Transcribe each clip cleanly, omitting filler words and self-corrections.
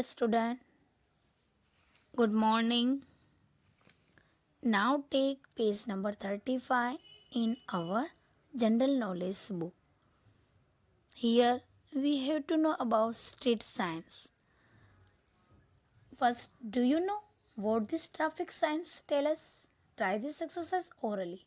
student. Good morning. Now take page number 35 in our general knowledge book. Here we have to know about street signs. First, do you know what this traffic signs tell us? Try this exercise orally.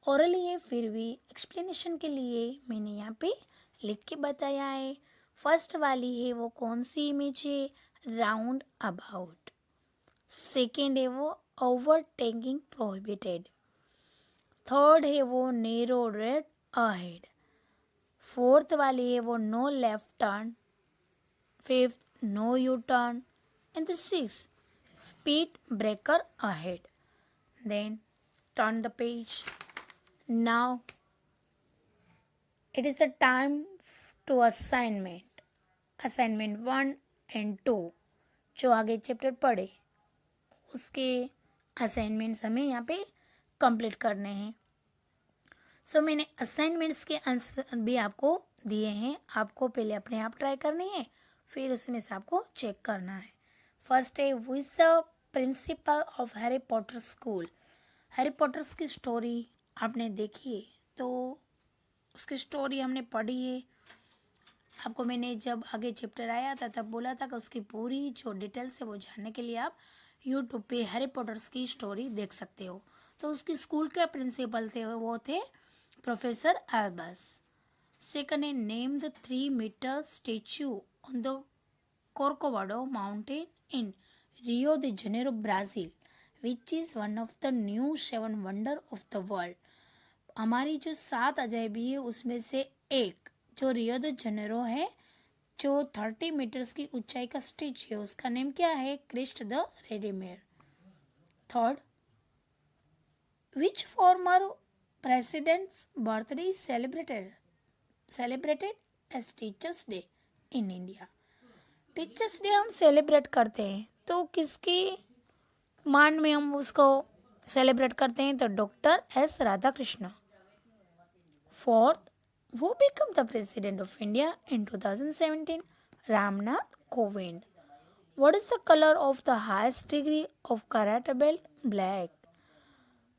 Orally है फिर भी explanation के लिए मैंने यहाँ पे लिख के बताया है. फर्स्ट वाली है वो कौन सी इमेज है? Round about. सेकेंड है वो ओवरटेकिंग प्रोहिबिटेड. थर्ड है वो नेरो रेड अहेड. फोर्थ वाली है वो no left turn. Fifth no U turn. And the six speed breaker ahead. Then turn the page. Now it is the time to assignment. Assignment 1 and 2 जो आगे chapter पढ़े उसके assignments हमें यहाँ पे कंप्लीट करने हैं. सो मैंने असाइनमेंट्स के आंसर भी आपको दिए हैं. आपको पहले अपने आप ट्राई करनी है, फिर उसमें से आपको चेक करना है. फर्स्ट है who is the principal of Harry Potter school. Harry Potter's की स्टोरी आपने देखी है तो उसकी स्टोरी हमने पढ़ी है. आपको मैंने जब आगे चैप्टर आया था तब बोला था कि उसकी पूरी जो डिटेल्स है वो जानने के लिए आप यूट्यूब पे हैरी पॉटर्स की स्टोरी देख सकते हो. तो उसकी स्कूल के प्रिंसिपल थे वो थे प्रोफेसर एल्बस. सेकंड है name the 3-meter statue on the Corcovado mountain in Rio de Janeiro Brazil which is one of the new 7 wonder of the world. हमारी जो 7 अजायबी है उसमें से एक जो रियो द जेनेरो है जो 30 मीटर्स की ऊंचाई का स्टेज है उसका नेम क्या है? Christ the Redeemer. Third which former president's birthday celebrated as teachers day in India. Teachers day हम सेलिब्रेट करते हैं तो किसकी मान में हम उसको सेलिब्रेट करते हैं? तो डॉक्टर एस राधाकृष्ण. फोर्थ वो become the president of India in 2017? Ramnath Kovind. What is the colour of the highest degree of karate belt? Black.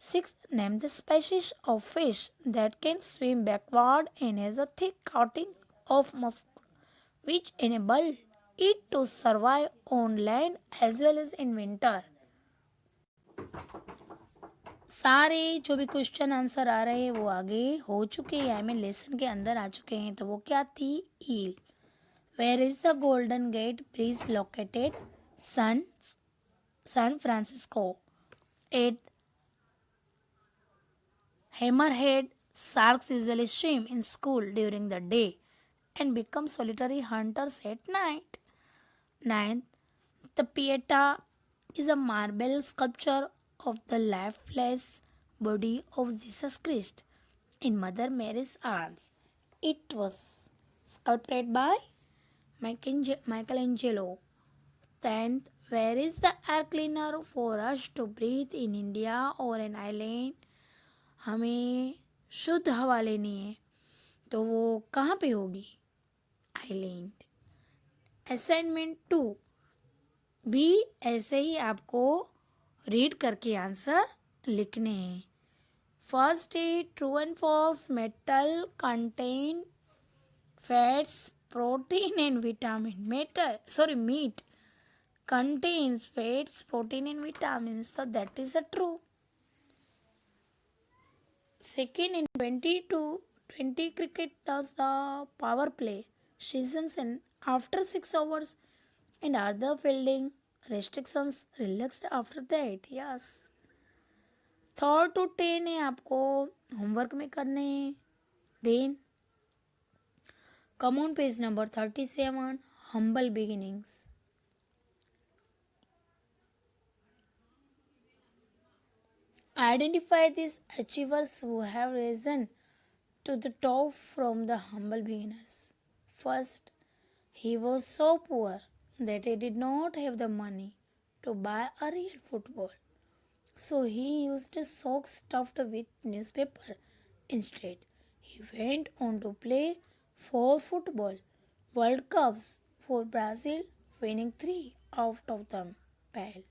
Six name the species of fish that can swim backward and has a thick coating of Musk which enable it to survive on land as well as in winter. सारे जो भी question answer आ रहे हैं वो आगे हो चुके हैं, आई मीन लेसन के अंदर आ चुके हैं. तो वो क्या थी? Eel. Where is the Golden Gate Bridge located? San Francisco. Eight hammerhead sharks usually swim in school during the day and become solitary hunters at night. Ninth, the Pieta is a marble sculpture of the lifeless body of Jesus Christ in Mother Mary's arms. It was sculpted by Michelangelo. Tenth, where is the air cleaner for us to breathe in India or an island? हमें शुद्ध हवा लेनी है तो वो कहाँ पे होगी? आइलैंड. असाइनमेंट 2 भी ऐसे ही आपको रीड करके आंसर लिखने हैं. फर्स्ट है true and false. Metal contain fats protein and vitamin. Meat contains fats, protein and vitamins, so that is a true. Second, in 20 cricket does the power play seasons and after 6 hours and are the fielding restrictions relaxed after that? Yes. 3rd to 10 है आपको homework में करने हैं. Then come on page number 37 humble beginnings. Identify these achievers who have risen to the top from the humble beginners. First, he was so poor that he did not have the money to buy a real football. So he used a sock stuffed with newspaper instead. He went on to play 4 football World Cups for Brazil, winning 3 out of them pale.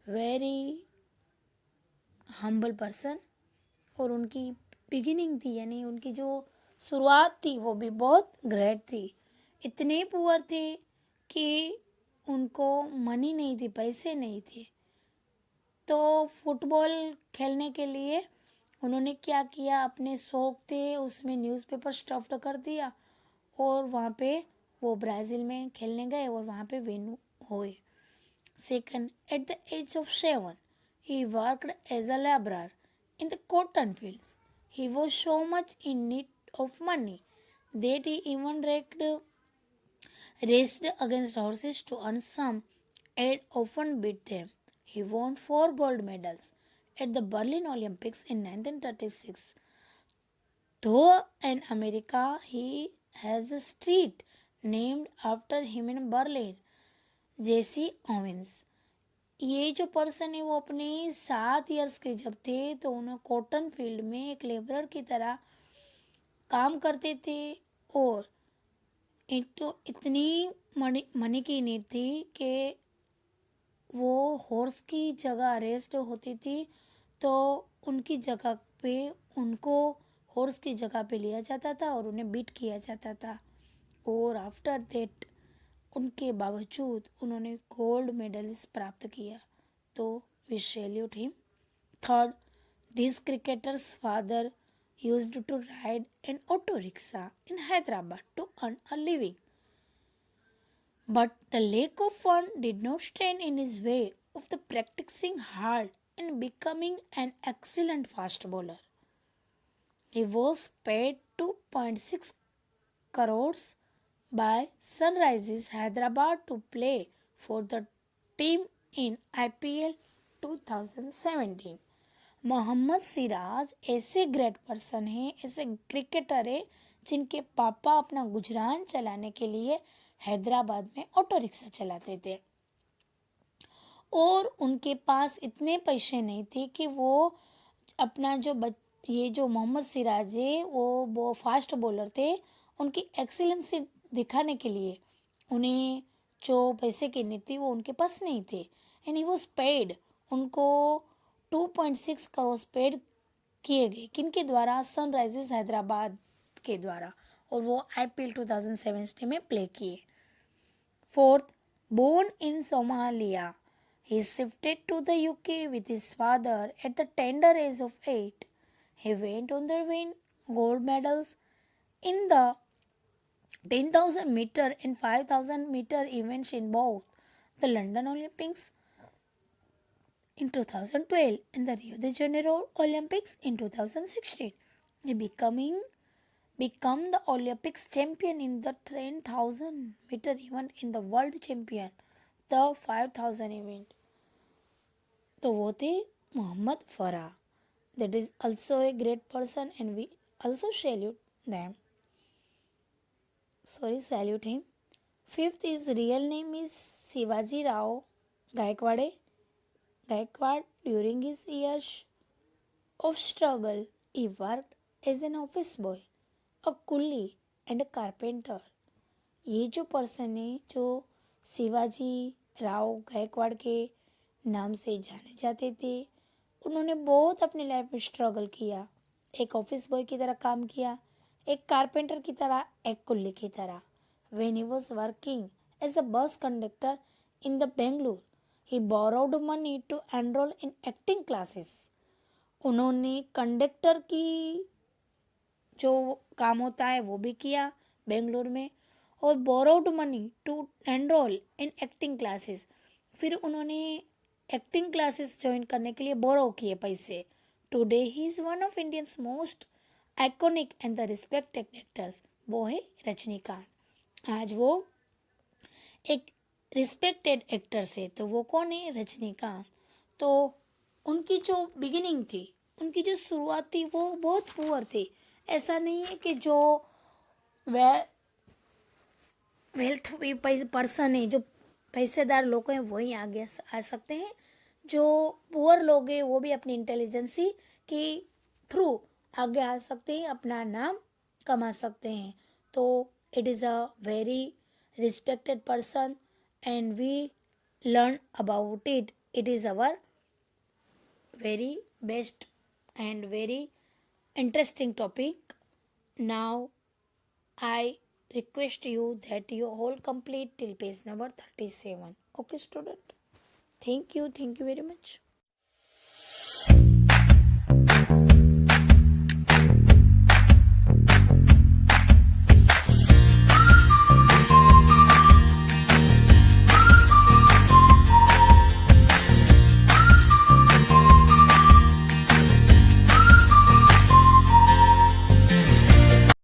Very humble person. और उनकी beginning थी, यानी उनकी जो शुरुआत थी वो भी बहुत ग्रेट थी. इतने पुअर थे कि उनको मनी नहीं थी, पैसे नहीं थे. तो फुटबॉल खेलने के लिए उन्होंने क्या किया, अपने शौक थे उसमें न्यूज़पेपर स्टफ्ड कर दिया और वहाँ पे वो ब्राज़ील में खेलने गए और वहाँ पे विन हुए. Second, at the age of 7 he worked as a laborer in the cotton fields. He was so much in need of money that he even raced against horses to earn some, and often beat them. He won 4 gold medals at the Berlin Olympics in 1936. Though in America, he has a street named after him in Berlin, Jesse Owens. ये जो person है वो अपने 7 years के जब थे तो उन्हें कॉटन फील्ड में एक लेबरर की तरह काम करते थे और इतनी मनी की नीड थी कि वो हॉर्स की जगह अरेस्ट होती थी तो उनकी जगह पे उनको हॉर्स की जगह पे लिया जाता था और उन्हें बीट किया जाता था. और आफ्टर दैट उनके बावजूद उन्होंने गोल्ड मेडल्स प्राप्त किया. तो we salute him. Third, this cricketer's father used to ride an auto rickshaw in Hyderabad to earn a living. But the lack of fun did not stand in his way of the practicing hard and becoming an excellent fast bowler. He was paid 2.6 crores by Sunrisers Hyderabad to play for the team in IPL 2017. Mohammed Siraj ऐसे great person हैं, ऐसे cricketer है जिनके पापा अपना गुजरान चलाने के लिए हैदराबाद में ऑटो रिक्शा चलाते थे और उनके पास इतने पैसे नहीं थे कि वो अपना ये जो मोहम्मद सिराज है वो फास्ट बॉलर थे, उनकी एक्सीलेंसी दिखाने के लिए उन्हें जो पैसे की नीड थी वो उनके पास नहीं थे. एंड ही वाज पेड, उनको 2.6 करोड़ पेड किए गए. किनके द्वारा? सनराइजर्स हैदराबाद के द्वारा. और वो IPL 2017 में प्ले किए. Fourth, born in Somalia, he shifted to the UK with his father at the tender age of 8. He went on to win gold medals in the 10,000 meter and 5,000 meter events in both the London Olympics in 2012 and the Rio de Janeiro Olympics in 2016. He become the Olympics champion in the 10,000 meter event in the world champion the 5,000 event. तो वो थे Mohammad Farah. That is also a great person and we also salute them. Salute him. Fifth, his real name is Shivaji Rao Gaikwad. During his years of struggle, he worked as an office boy, a coolie and a carpenter. ये जो person है जो शिवाजी राव गायकवाड़ के नाम से जाने जाते थे, उन्होंने बहुत अपनी लाइफ में स्ट्रगल किया. एक ऑफिस बॉय की तरह काम किया, एक कारपेंटर की तरह, एक कुल्ली की तरह. When he was working as a bus conductor in the Bangalore, he borrowed money to enroll in acting classes. उन्होंने कंडक्टर की जो काम होता है वो भी किया बेंगलोर में और borrowed money to enrol in acting classes. फिर उन्होंने एक्टिंग क्लासेस ज्वाइन करने के लिए बोरो किए पैसे. Today he is one of Indians most iconic and the respected actors. वो है रजनीकांत. आज वो एक रिस्पेक्टेड एक्टर से. तो वो कौन है? रजनीकांत. तो उनकी जो बिगिनिंग थी, उनकी जो शुरुआत थी वो बहुत पुअर थी. ऐसा नहीं है कि जो वेल्थ पर्सन है, जो पैसेदार लोग हैं वही आगे आ सकते हैं. जो पुअर लोग हैं वो भी अपनी इंटेलिजेंसी की थ्रू आगे आ सकते हैं, अपना नाम कमा सकते हैं. तो it is a very respected person and we learn about it. It is our very best and very interesting topic. Now I request you that you all complete till page number 37. Okay, student. Thank you. Thank you very much.